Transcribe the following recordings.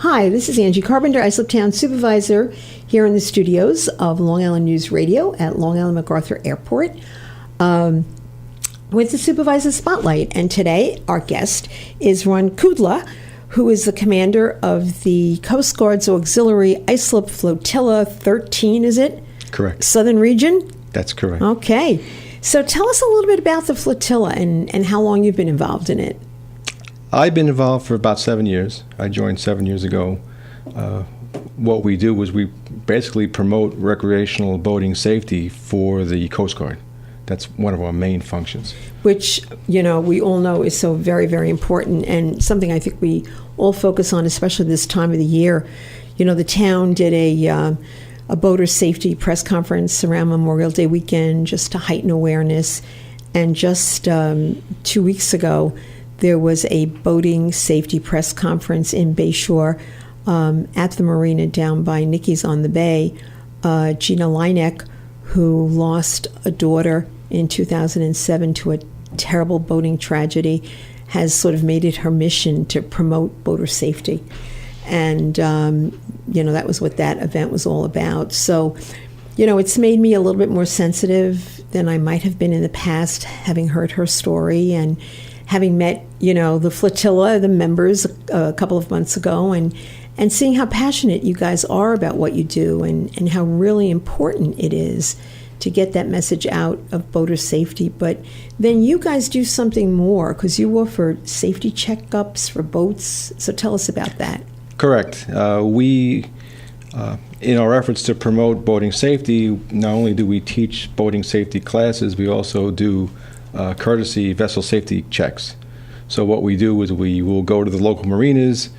Hi, this is Angie Carpenter, Islip Town Supervisor, here in the studios of Long Island News Radio at Long Island MacArthur Airport with the Supervisor Spotlight. And today, our guest is Ron Kudla, who is the commander of the Coast Guard's Auxiliary Islip Flotilla 13, is it? Correct. Southern region? That's correct. Okay. So tell us a little bit about the flotilla and how long you've been involved in it. I've been involved for about 7 years. I joined 7 years ago. What we do is we basically promote recreational boating safety for the Coast Guard. That's one of our main functions. Which, we all know is so very, very important, and something I think we all focus on, especially this time of the year. The town did a boater safety press conference around Memorial Day weekend just to heighten awareness. And just 2 weeks ago, there was a boating safety press conference in Bayshore at the marina down by Nicky's on the Bay. Gina Leineck, who lost a daughter in 2007 to a terrible boating tragedy, has sort of made it her mission to promote boater safety. And, that was what that event was all about. So, it's made me a little bit more sensitive than I might have been in the past, having heard her story and having met, the flotilla, the members a couple of months ago, and seeing how passionate you guys are about what you do and how really important it is to get that message out of boater safety. But then you guys do something more because you offer safety checkups for boats. So tell us about that. Correct. We, in our efforts to promote boating safety, not only do we teach boating safety classes, we also do courtesy vessel safety checks. So what we do is we will go to the local marinas.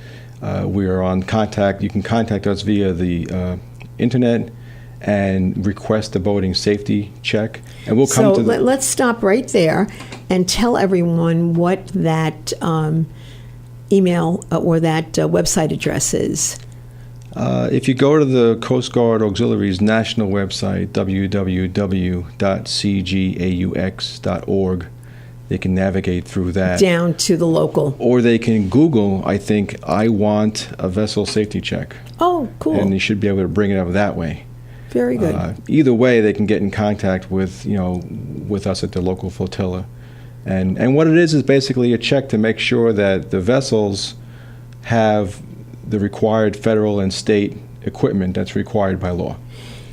We are on contact. You can contact us via the internet and request a boating safety check, and we'll come to. So let's stop right there and tell everyone what that email or that website address is. If you go to the Coast Guard Auxiliary's national website, www.cgaux.org, they can navigate through that. Down to the local. Or they can Google, I think, I want a vessel safety check. Oh, cool. And you should be able to bring it up that way. Very good. Either way, they can get in contact with, with us at the local flotilla. And what it is basically a check to make sure that the vessels have the required federal and state equipment that's required by law.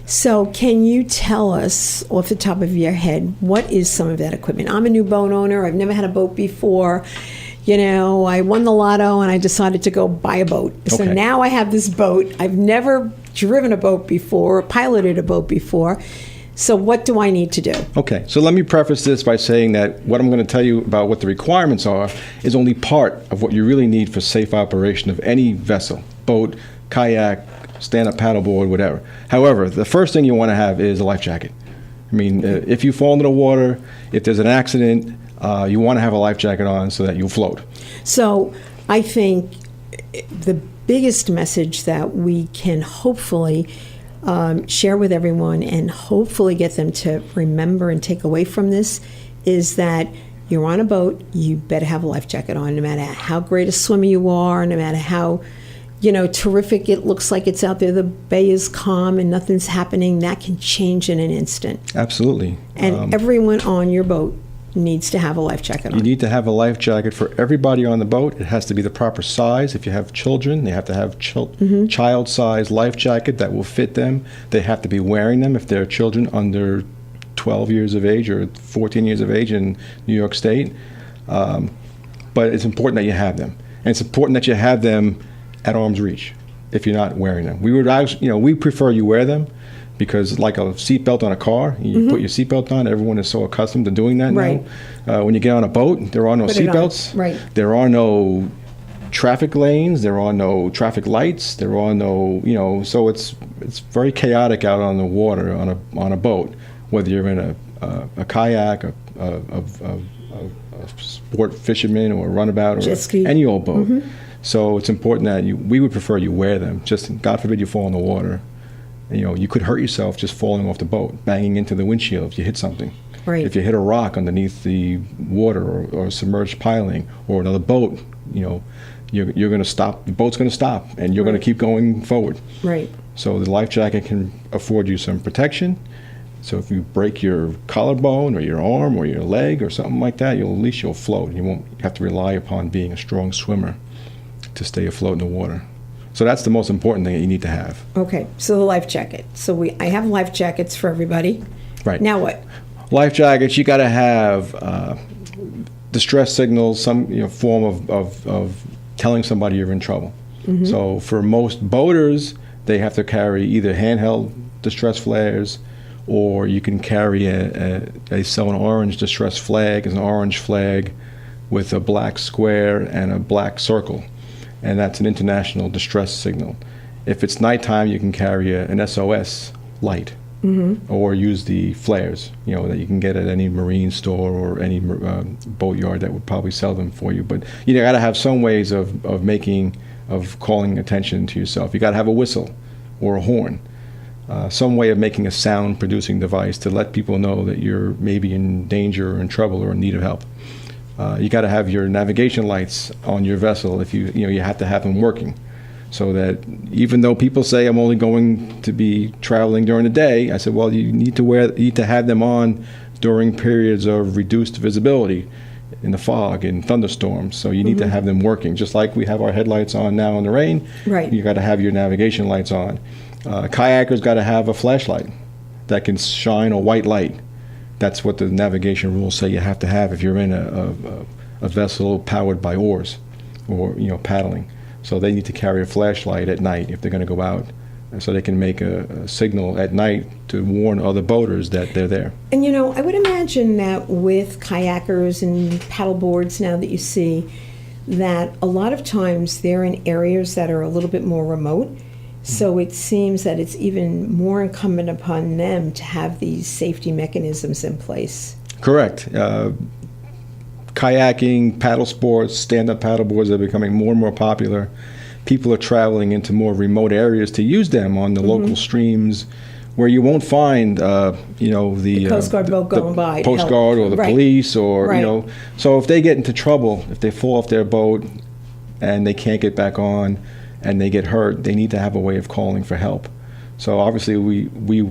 So can you tell us off the top of your head, what is some of that equipment? I'm a new boat owner. I've never had a boat before. I won the lotto and I decided to go buy a boat. Okay. So now I have this boat. I've never driven a boat before, piloted a boat before. So what do I need to do? Okay, so let me preface this by saying that what I'm going to tell you about what the requirements are is only part of what you really need for safe operation of any vessel, boat, kayak, stand-up paddleboard, whatever. However, the first thing you want to have is a life jacket. I mean, if you fall into the water, if there's an accident, you want to have a life jacket on so that you'll float. So I think the biggest message that we can hopefully share with everyone and hopefully get them to remember and take away from this is that you're on a boat, you better have a life jacket on, no matter how great a swimmer you are, no matter how terrific it looks like it's out there, the bay is calm and nothing's happening, that can change in an instant. Absolutely. And everyone on your boat needs to have a life jacket on. You need to have a life jacket for everybody on the boat. It has to be the proper size. If you have children, they have to have child-size life jacket that will fit them. They have to be wearing them if they're children under 12 years of age or 14 years of age in New York State. But it's important that you have them. And it's important that you have them at arm's reach if you're not wearing them. We prefer you wear them because like a seatbelt on a car, you put your seatbelt on, everyone is so accustomed to doing that now. When you get on a boat, there are no seatbelts. Right. There are no traffic lanes, there are no traffic lights, there are no, so it's very chaotic out on the water on a boat, whether you're in a kayak, a sport fisherman or a runabout or any old boat. So it's important that we would prefer you wear them. Just God forbid you fall in the water. You could hurt yourself just falling off the boat, banging into the windshield if you hit something. Right. If you hit a rock underneath the water or submerged piling or another boat, you're going to stop. The boat's going to stop, and you're going to keep going forward. Right. So the life jacket can afford you some protection. So if you break your collarbone or your arm or your leg or something like that, at least you'll float. You won't have to rely upon being a strong swimmer to stay afloat in the water. So that's the most important thing that you need to have. Okay, so the life jacket. So I have life jackets for everybody. Right. Now what? Life jackets, you got to have distress signals, some form of telling somebody you're in trouble. Mm-hmm. So for most boaters, they have to carry either handheld distress flares, or you can carry they sell an orange distress flag. It's an orange flag with a black square and a black circle, and that's an international distress signal. If it's nighttime, you can carry an SOS light, mm-hmm. or use the flares, that you can get at any marine store or any boatyard that would probably sell them for you. But you got to have some ways of calling attention to yourself. You got to have a whistle or a horn. Some way of making a sound-producing device to let people know that you're maybe in danger or in trouble or in need of help. You got to have your navigation lights on your vessel. If you have to have them working, so that even though people say I'm only going to be traveling during the day, I said, well, you need to have them on during periods of reduced visibility, in the fog, in thunderstorms. So you need mm-hmm. to have them working, just like we have our headlights on now in the rain. Right. You got to have your navigation lights on. Kayakers got to have a flashlight that can shine a white light. That's what the navigation rules say you have to have if you're in a vessel powered by oars or paddling. So they need to carry a flashlight at night if they're going to go out, so they can make a signal at night to warn other boaters that they're there. And I would imagine that with kayakers and paddle boards now that you see, that a lot of times they're in areas that are a little bit more remote. So it seems that it's even more incumbent upon them to have these safety mechanisms in place. Correct. Kayaking, paddle sports, stand-up paddle boards are becoming more and more popular. People are traveling into more remote areas to use them on the mm-hmm. local streams, where you won't find, the Coast Guard boat going by, Coast Guard or the right. police, or right. So if they get into trouble, if they fall off their boat and they can't get back on, and they get hurt, they need to have a way of calling for help. So obviously, we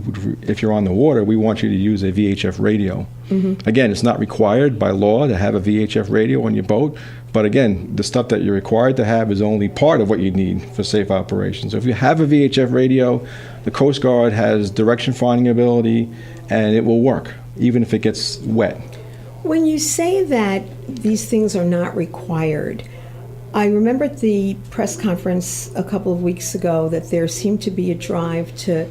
if you're on the water, we want you to use a VHF radio. Mm-hmm. Again, it's not required by law to have a VHF radio on your boat, but again, the stuff that you're required to have is only part of what you need for safe operations. So if you have a VHF radio, the Coast Guard has direction finding ability, and it will work, even if it gets wet. When you say that these things are not required, I remember at the press conference a couple of weeks ago that there seemed to be a drive to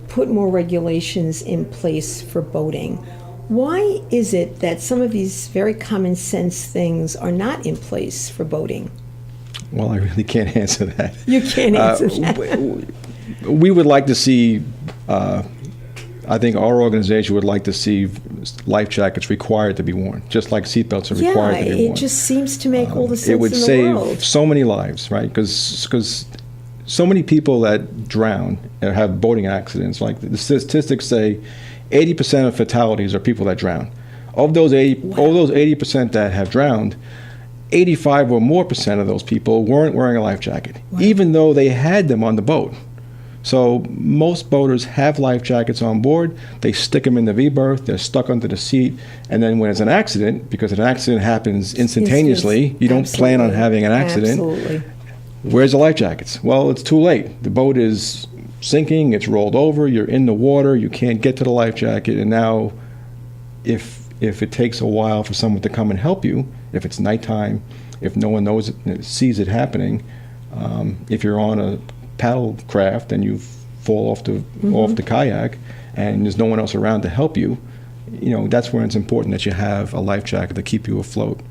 put more regulations in place for boating. Why is it that some of these very common sense things are not in place for boating? Well, I really can't answer that. You can't answer that. We would like to see, I think our organization would like to see life jackets required to be worn, just like seatbelts are required to be worn. It just seems to make all the sense in the world. It would save so many lives, right? Because so many people that drown or have boating accidents, like the statistics say 80% of fatalities are people that drown. Of those 80% that have drowned, 85 or more percent of those people weren't wearing a life jacket, even though they had them on the boat. So most boaters have life jackets on board. They stick them in the V-berth. They're stuck under the seat. And then when it's an accident, because an accident happens instantaneously, you don't plan on having an accident. Absolutely. Where's the life jackets? Well, it's too late. The boat is sinking. It's rolled over. You're in the water. You can't get to the life jacket. And now if it takes a while for someone to come and help you, if it's nighttime, if no one sees it happening, if you're on a paddle craft and you fall off the kayak and there's no one else around to help you, that's where it's important that you have a life jacket to keep you afloat.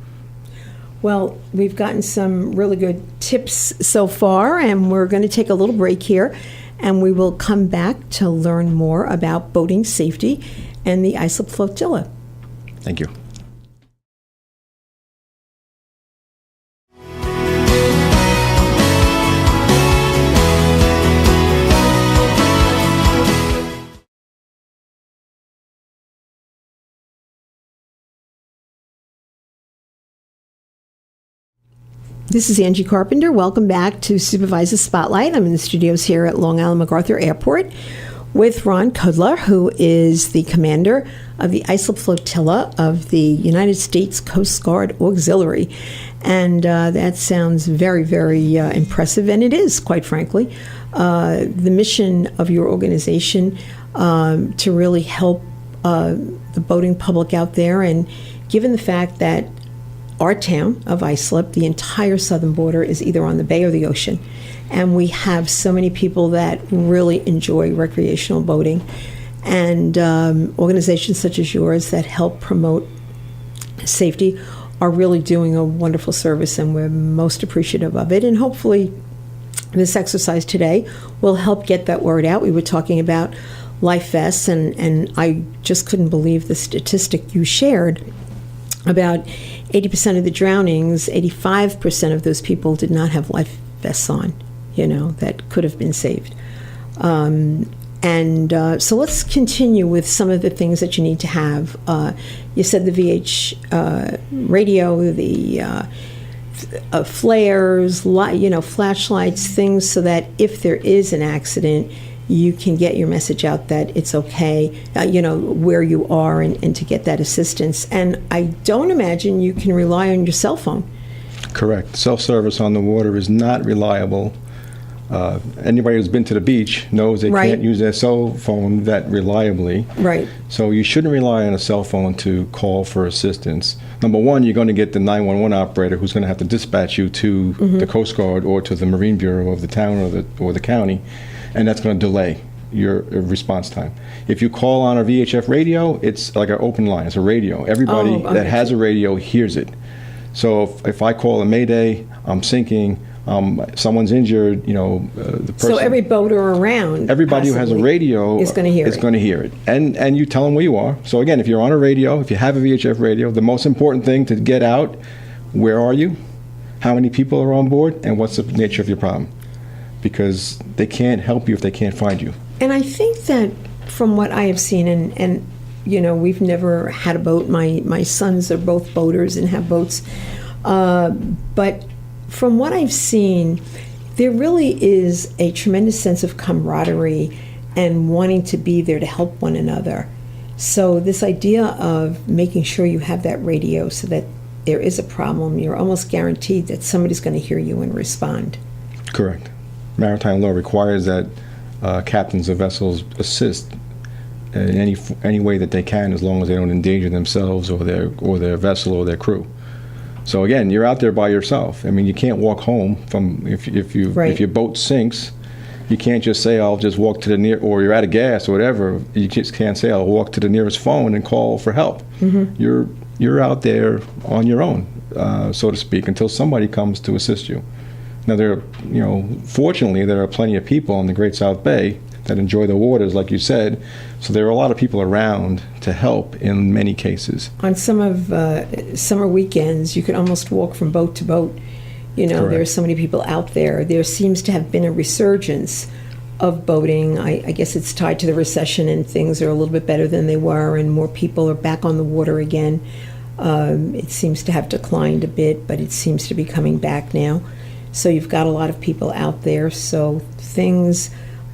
Well, we've gotten some really good tips so far, and we're going to take a little break here, and we will come back to learn more about boating safety and the Islip Flotilla. Thank you. This is Angie Carpenter. Welcome back to Supervisor Spotlight. I'm in the studios here at Long Island MacArthur Airport with Ron Kudla, who is the commander of the Islip Flotilla of the United States Coast Guard Auxiliary. And that sounds very, very impressive, and it is, quite frankly. The mission of your organization to really help the boating public out there, and given the fact that our town of Islip, the entire southern border, is either on the bay or the ocean, and we have so many people that really enjoy recreational boating, and organizations such as yours that help promote safety are really doing a wonderful service, and we're most appreciative of it. And hopefully this exercise today will help get that word out. We were talking about life vests, and I just couldn't believe the statistic you shared about 80% of the drownings, 85% of those people did not have life vests on, that could have been saved. So let's continue with some of the things that you need to have. You said the VH radio, the flares, flashlights, things so that if there is an accident, you can get your message out that it's okay, where you are, and to get that assistance. And I don't imagine you can rely on your cell phone. Correct. Self-service on the water is not reliable. Anybody who's been to the beach knows they Right. can't use their cell phone that reliably. Right. So you shouldn't rely on a cell phone to call for assistance. Number one, you're going to get the 911 operator who's going to have to dispatch you to the Coast Guard or to the Marine Bureau of the town or the county, and that's going to delay your response time. If you call on a VHF radio, it's like an open line. It's a radio. Everybody that has a radio hears it. So if I call a Mayday, I'm sinking, someone's injured, the person. So every boater around, everybody who has a radio is going to hear it. And you tell them where you are. So again, if you're on a radio, if you have a VHF radio, the most important thing to get out, where are you? How many people are on board? And what's the nature of your problem? Because they can't help you if they can't find you. And I think that from what I have seen, and we've never had a boat. My sons are both boaters and have boats. But from what I've seen, there really is a tremendous sense of camaraderie and wanting to be there to help one another. So this idea of making sure you have that radio so that there is a problem, you're almost guaranteed that somebody's going to hear you and respond. Correct. Maritime law requires that captains of vessels assist in any way that they can, as long as they don't endanger themselves or their vessel or their crew. So again, you're out there by yourself. I mean, you can't walk home from if your boat sinks. You can't just say, I'll just walk to the or you're out of gas or whatever. You just can't say, I'll walk to the nearest phone and call for help. You're out there on your own, so to speak, until somebody comes to assist you. Now, fortunately, there are plenty of people on the Great South Bay that enjoy the waters, like you said. So there are a lot of people around to help in many cases. On some of summer weekends, you could almost walk from boat to boat. Correct. There are so many people out there. There seems to have been a resurgence of boating. I guess it's tied to the recession, and things are a little bit better than they were, and more people are back on the water again. It seems to have declined a bit, but it seems to be coming back now. So you've got a lot of people out there. So things,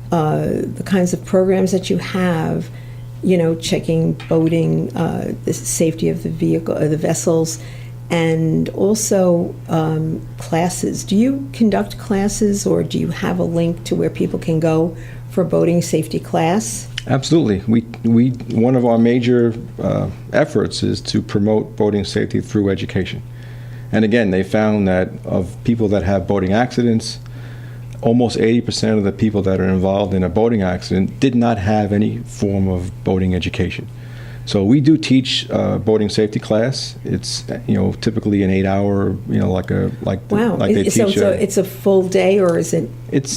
the kinds of programs that you have, checking boating, the safety of the vehicle, the vessels, and also classes. Do you conduct classes, or do you have a link to where people can go for a boating safety class? Absolutely. We one of our major efforts is to promote boating safety through education. And again, they found that of people that have boating accidents, almost 80% of the people that are involved in a boating accident did not have any form of boating education. So we do teach boating safety class. It's typically an 8-hour, Wow. they teach. So it's a full day, or is it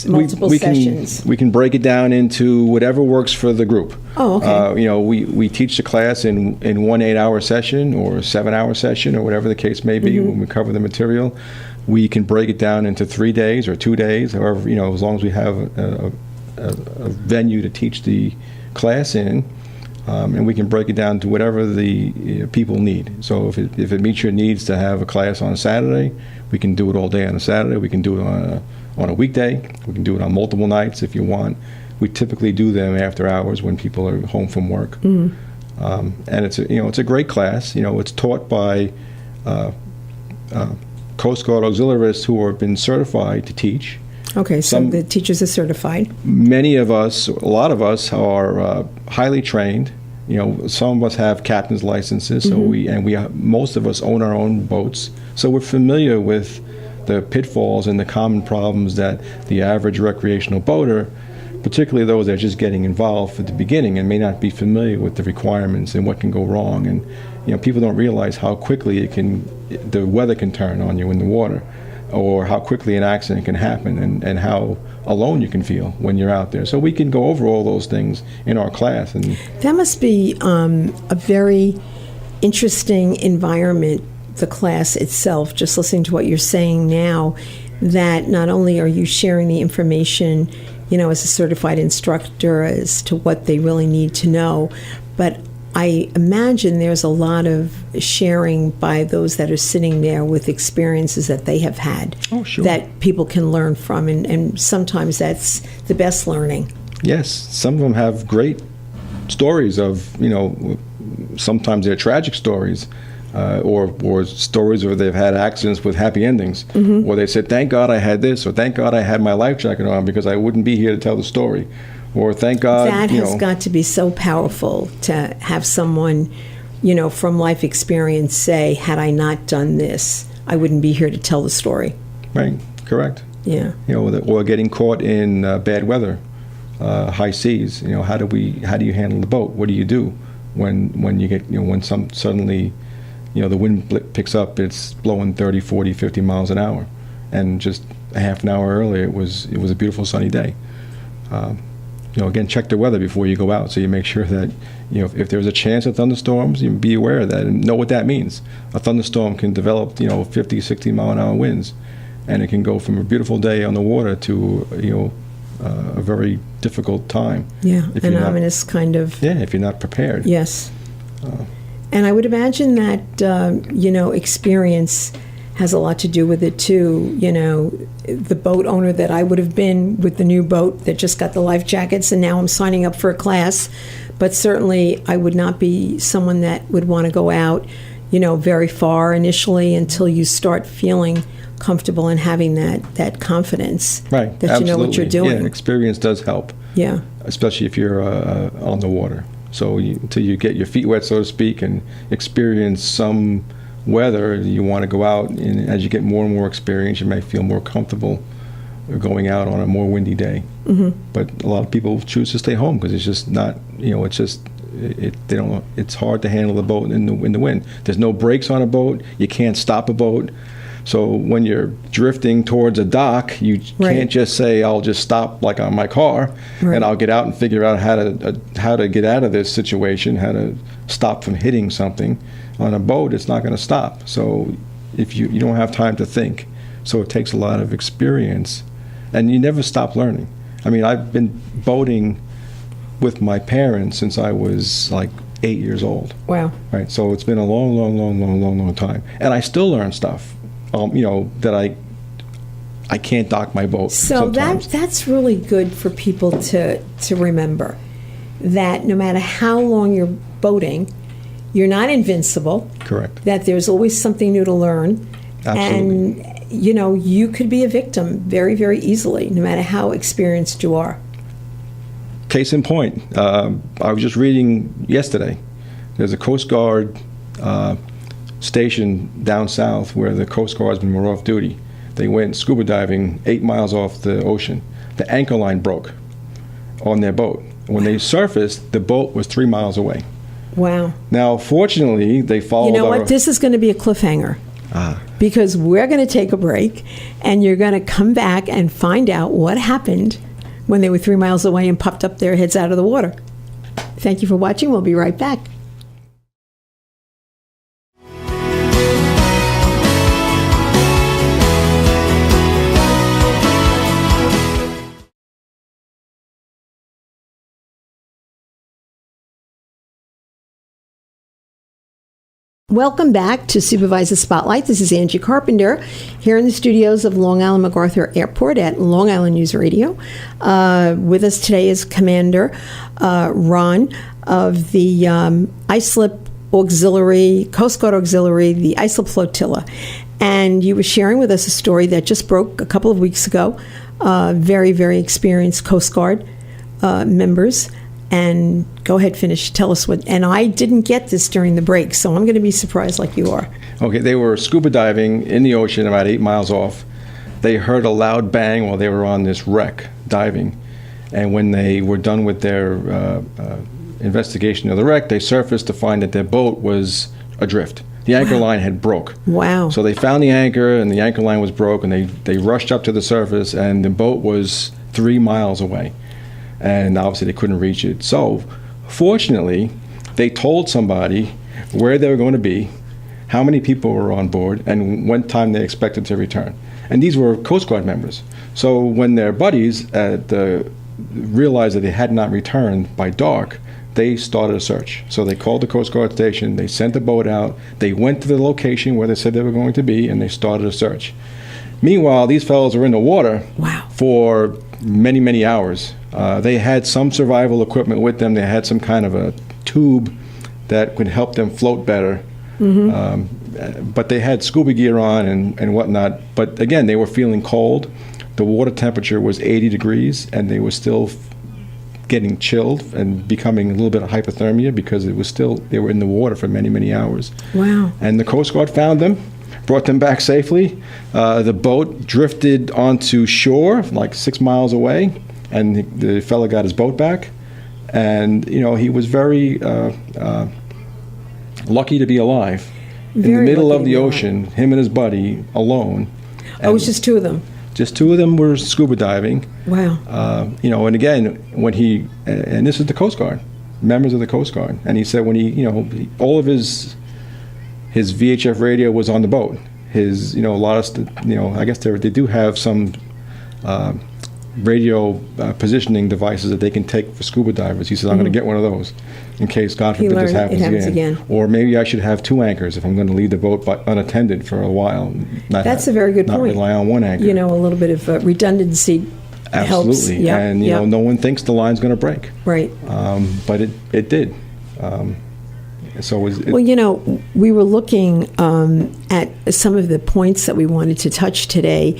multiple sessions? We can break it down into whatever works for the group. Oh, okay. We teach the class in one 8-hour session or a 7-hour session or whatever the case may be. When we cover the material, we can break it down into 3 days or 2 days, however, as long as we have a venue to teach the class in. And we can break it down to whatever the people need. So if it meets your needs to have a class on a Saturday, we can do it all day on a Saturday. We can do it on a weekday. We can do it on multiple nights if you want. We typically do them after hours when people are home from work. And it's a great class. It's taught by Coast Guard auxiliaries who have been certified to teach. Okay, so the teachers are certified. Many of us, a lot of us, are highly trained. Some of us have captain's licenses, so most of us own our own boats, so we're familiar with the pitfalls and the common problems that the average recreational boater, particularly those that are just getting involved at the beginning and may not be familiar with the requirements and what can go wrong. And people don't realize how quickly the weather can turn on you in the water, or how quickly an accident can happen, and how alone you can feel when you're out there. So we can go over all those things in our class. And that must be a very interesting environment, the class itself, just listening to what you're saying now, that not only are you sharing the information, as a certified instructor as to what they really need to know, but I imagine there's a lot of sharing by those that are sitting there with experiences that they have had. Oh, sure. That people can learn from, and sometimes that's the best learning. Yes, some of them have great stories of, sometimes they're tragic stories, or stories where they've had accidents with happy endings, or they said, thank God I had this, or thank God I had my life jacket on because I wouldn't be here to tell the story. Or thank God, that has got to be so powerful to have someone, from life experience say, had I not done this, I wouldn't be here to tell the story. Right, correct. Yeah. Or getting caught in bad weather, high seas. How do you handle the boat? What do you do when you get, when suddenly, the wind picks up, it's blowing 30, 40, 50 miles an hour, and just a half an hour earlier it was a beautiful sunny day. Again, check the weather before you go out, so you make sure that, if there's a chance of thunderstorms, you be aware of that and know what that means. A thunderstorm can develop, 50, 60 mile an hour winds, and it can go from a beautiful day on the water to, a very difficult time. Yeah, an ominous kind of... Yeah, if you're not prepared. Yes. And I would imagine that, experience has a lot to do with it too. The boat owner that I would have been with the new boat that just got the life jackets, and now I'm signing up for a class. But certainly I would not be someone that would want to go out, very far initially until you start feeling comfortable and having that confidence. Right. That Absolutely. You know what you're doing. Yeah, experience does help. Yeah. Especially if you're on the water. So until you get your feet wet, so to speak, and experience some weather, you want to go out, and as you get more and more experience, you may feel more comfortable going out on a more windy day. But a lot of people choose to stay home because it's just not, it's hard to handle the boat in the wind. There's no brakes on a boat. You can't stop a boat. So when you're drifting towards a dock, you can't just say, I'll just stop like on my car, and I'll get out and figure out how to get out of this situation, how to stop from hitting something. On a boat, it's not going to stop. So if you don't have time to think. So it takes a lot of experience, and you never stop learning. I mean, I've been boating with my parents since I was like 8 years old. Wow. Right. So it's been a long time, and I still learn stuff. That I can't dock my boat. So sometimes. that's really good for people to remember, that no matter how long you're boating, you're not invincible. Correct. That there's always something new to learn. Absolutely. And, you could be a victim very, very easily, no matter how experienced you are. Case in point, I was just reading yesterday, there's a Coast Guard station down south where the Coast Guardsmen were off duty. They went scuba diving 8 miles off the ocean. The anchor line broke on their boat. When they surfaced, the boat was 3 miles away. Wow. Now, fortunately, they followed. You know what? This is going to be a cliffhanger. Because we're going to take a break, and you're going to come back and find out what happened when they were 3 miles away and popped up their heads out of the water. Thank you for watching. We'll be right back. Welcome back to Supervisor Spotlight. This is Angie Carpenter here in the studios of Long Island MacArthur Airport at Long Island News Radio. With us today is Commander Ron of the Islip Auxiliary, Coast Guard Auxiliary, the Islip Flotilla. And you were sharing with us a story that just broke a couple of weeks ago. Very, very experienced Coast Guard members. And go ahead, finish. Tell us what. And I didn't get this during the break, so I'm going to be surprised like you are. Okay, they were scuba diving in the ocean about 8 miles off. They heard a loud bang while they were on this wreck diving. And when they were done with their investigation of the wreck, they surfaced to find that their boat was adrift. The anchor line had broke. Wow. So they found the anchor, and the anchor line was broke, and they rushed up to the surface, and the boat was 3 miles away. And obviously they couldn't reach it. So fortunately, they told somebody where they were going to be, how many people were on board, and what time they expected to return. And these were Coast Guard members. So when their buddies realized that they had not returned by dark, they started a search. So they called the Coast Guard station, they sent the boat out, they went to the location where they said they were going to be, and they started a search. Meanwhile, these fellows were in the water for many, many hours. They had some survival equipment with them. They had some kind of a tube that could help them float better. But they had scuba gear on and whatnot. But again, they were feeling cold. The water temperature was 80 degrees, and they were still getting chilled and becoming a little bit of hypothermia because they were in the water for many, many hours. Wow. And the Coast Guard found them, brought them back safely. The boat drifted onto shore like 6 miles away, and the fellow got his boat back. And, he was very lucky to be alive. In the middle of the ocean, him and his buddy alone. Oh, it was just two of them? Just two of them were scuba diving. Wow. And again, and this is the Coast Guard, members of the Coast Guard. And he said all of his VHF radio was on the boat. A lot of, I guess they do have some radio positioning devices that they can take for scuba divers. He says, I'm going to get one of those in case, God forbid, this happens again. Or maybe I should have two anchors if I'm going to leave the boat unattended for a while. That's a very good point. Not rely on one anchor. A little bit of redundancy helps. Absolutely. Yep. And, no one thinks the line's going to break. Right. But it did. We were looking at some of the points that we wanted to touch today,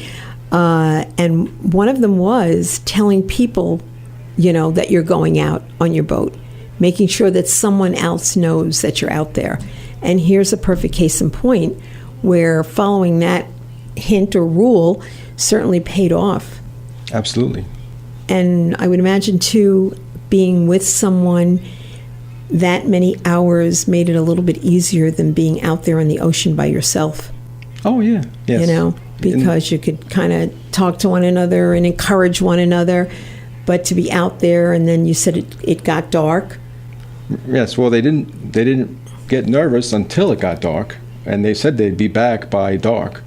and one of them was telling people, that you're going out on your boat, making sure that someone else knows that you're out there. And here's a perfect case in point where following that hint or rule certainly paid off. Absolutely. And I would imagine, too, being with someone that many hours made it a little bit easier than being out there in the ocean by yourself. Oh, yeah. Yes. Because you could kind of talk to one another and encourage one another. But to be out there, and then you said it got dark. Yes, well, they didn't get nervous until it got dark, and they said they'd be back by dark.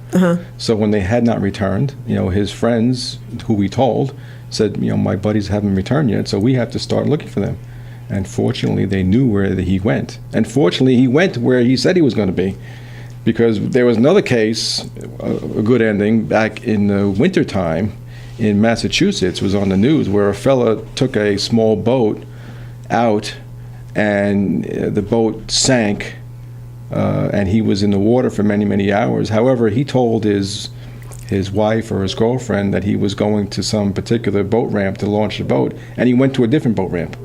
So when they had not returned, his friends, who we told, said, my buddies haven't returned yet, so we have to start looking for them. And fortunately, they knew where he went. And fortunately, he went where he said he was going to be. Because there was another case, a good ending, back in the wintertime in Massachusetts, was on the news, where a fella took a small boat out, and the boat sank, and he was in the water for many, many hours. However, he told his wife or his girlfriend that he was going to some particular boat ramp to launch the boat, and he went to a different boat ramp.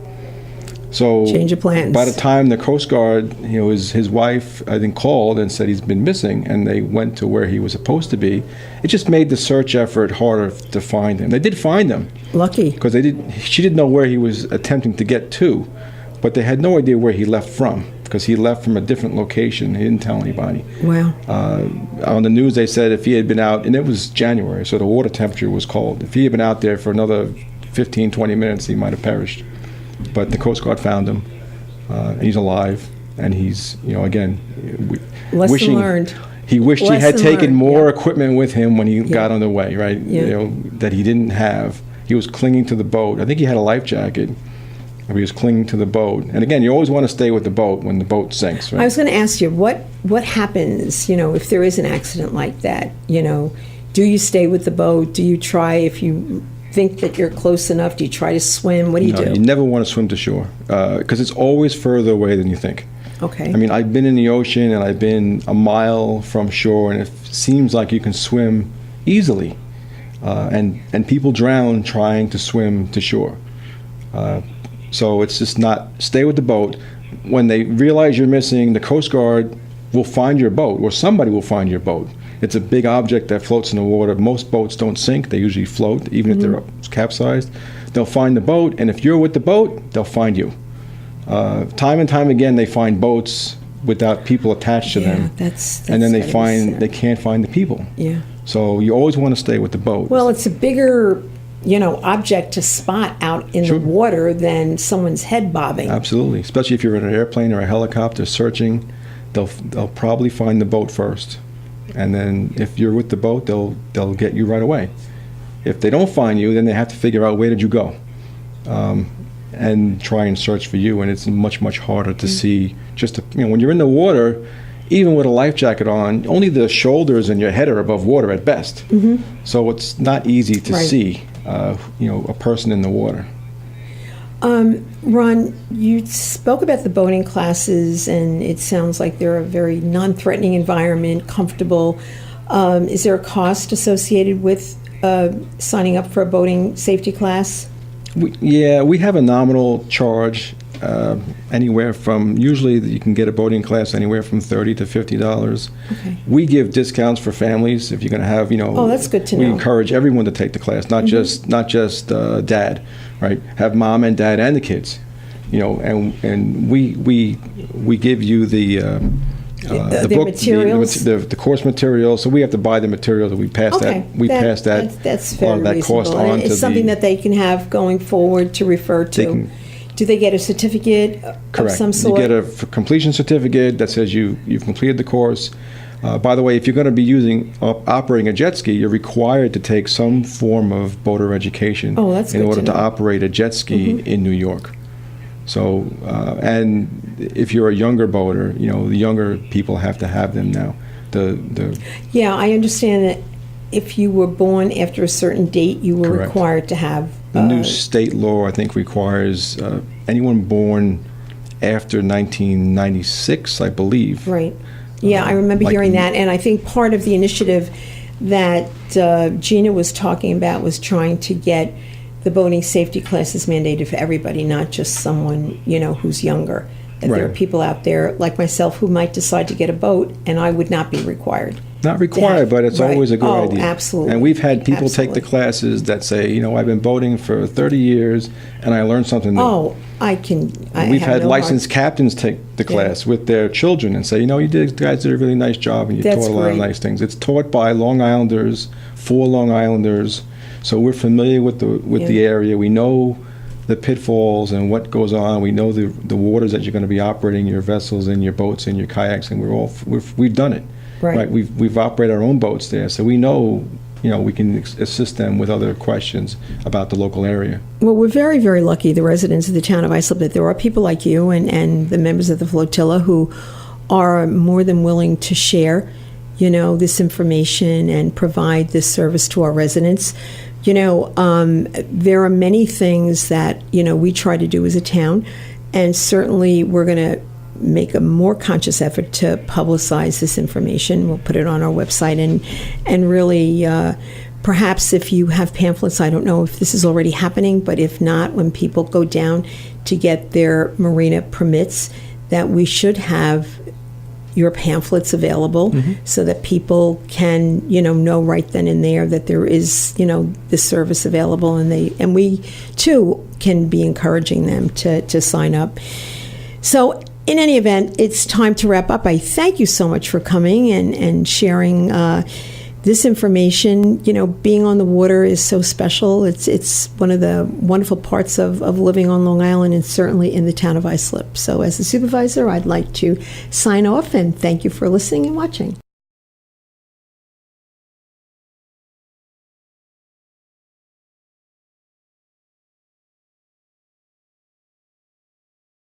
So change of plans. By the time the Coast Guard, his wife, I think, called and said he's been missing, and they went to where he was supposed to be, it just made the search effort harder to find him. They did find him. Lucky. Because she didn't know where he was attempting to get to, but they had no idea where he left from, because he left from a different location. He didn't tell anybody. Wow. On the news, they said if he had been out, and it was January, so the water temperature was cold. If he had been out there for another 15, 20 minutes, he might have perished. But the Coast Guard found him, and he's alive, and he's, again, Lesson learned. He wished he had taken more equipment with him when he got on the way, right? Yeah. That he didn't have. He was clinging to the boat. I think he had a life jacket, if he was clinging to the boat. And again, you always want to stay with the boat when the boat sinks, right? I was going to ask you, what happens, if there is an accident like that? Do you stay with the boat? Do you try, if you think that you're close enough, do you try to swim? What do you do? You never want to swim to shore because it's always further away than you think. Okay. I mean, I've been in the ocean and I've been a mile from shore, and it seems like you can swim easily. And people drown trying to swim to shore. So it's just not, stay with the boat. When they realize you're missing, the Coast Guard will find your boat, or somebody will find your boat. It's a big object that floats in the water. Most boats don't sink. They usually float, even if they're capsized. They'll find the boat, and if you're with the boat, they'll find you. Time and time again, they find boats without people attached to them. That's and then they can't find the people. Yeah. So you always want to stay with the boat. Well, it's a bigger, object to spot out in Sure. the water than someone's head bobbing. Absolutely, especially if you're in an airplane or a helicopter searching, they'll probably find the boat first, and then if you're with the boat, they'll get you right away. If they don't find you, then they have to figure out where did you go, and try and search for you. And it's much harder to see. When you're in the water, even with a life jacket on, only the shoulders and your head are above water at best. So it's not easy to see, a person in the water. Ron, you spoke about the boating classes, and it sounds like they're a very non-threatening environment, comfortable. Is there a cost associated with signing up for a boating safety class? We have a nominal charge, anywhere from, usually you can get a boating class anywhere from $30 to $50. Okay. We give discounts for families if you're going to have, Oh, that's good to we know. encourage everyone to take the class, not just dad, right? Have mom and dad and the kids, and we give you the book, materials? the course material. So we have to buy the material that we pass pass that's a lot of very that cost reasonable. on It's to something that they can have going forward to refer to. Do they get a certificate of Correct. some sort? You get a completion certificate that says you've completed the course. By the way, if you're going to be operating a jet ski, you're required to take some form of boater education in order to operate a jet ski in New York. So, and if you're a younger boater, the younger people have to have them now. Yeah, I understand that if you were born after a certain date, you were Correct. required to have. The new state law, I think, requires anyone born after 1996, I believe. Right. Yeah, I remember hearing that, and I think part of the initiative that Gina was talking about was trying to get the boating safety classes mandated for everybody, not just someone, who's younger. That there are people out there like myself who might decide to get a boat, and I would not be required. Not required, but it's always a good idea. Absolutely. And we've had people take the classes that say, I've been boating for 30 years, and I learned something new. Oh, We've had licensed captains take the class with their children and say, you guys did a really nice job, and you taught a lot of nice things. It's taught by Long Islanders, for Long Islanders, so we're familiar with the area. We know the pitfalls and what goes on. We know the waters that you're going to be operating your vessels and your boats and your kayaks, and we've done it. Right. We've operated our own boats there, so we know, we can assist them with other questions about the local area. Well, we're very, very lucky, the residents of the town of Islip, that there are people like you and the members of the Flotilla who are more than willing to share, this information and provide this service to our residents. There are many things that, we try to do as a town, and certainly we're going to make a more conscious effort to publicize this information. We'll put it on our website and really perhaps if you have pamphlets, I don't know if this is already happening, but if not, when people go down to get their marina permits, that we should have your pamphlets available so that people can, know right then and there that there is, this service available, and we too can be encouraging them to sign up. So in any event, it's time to wrap up. I thank you so much for coming and sharing this information. Being on the water is so special. It's one of the wonderful parts of living on Long Island, and certainly in the town of Islip. So as the supervisor, I'd like to sign off and thank you for listening and watching.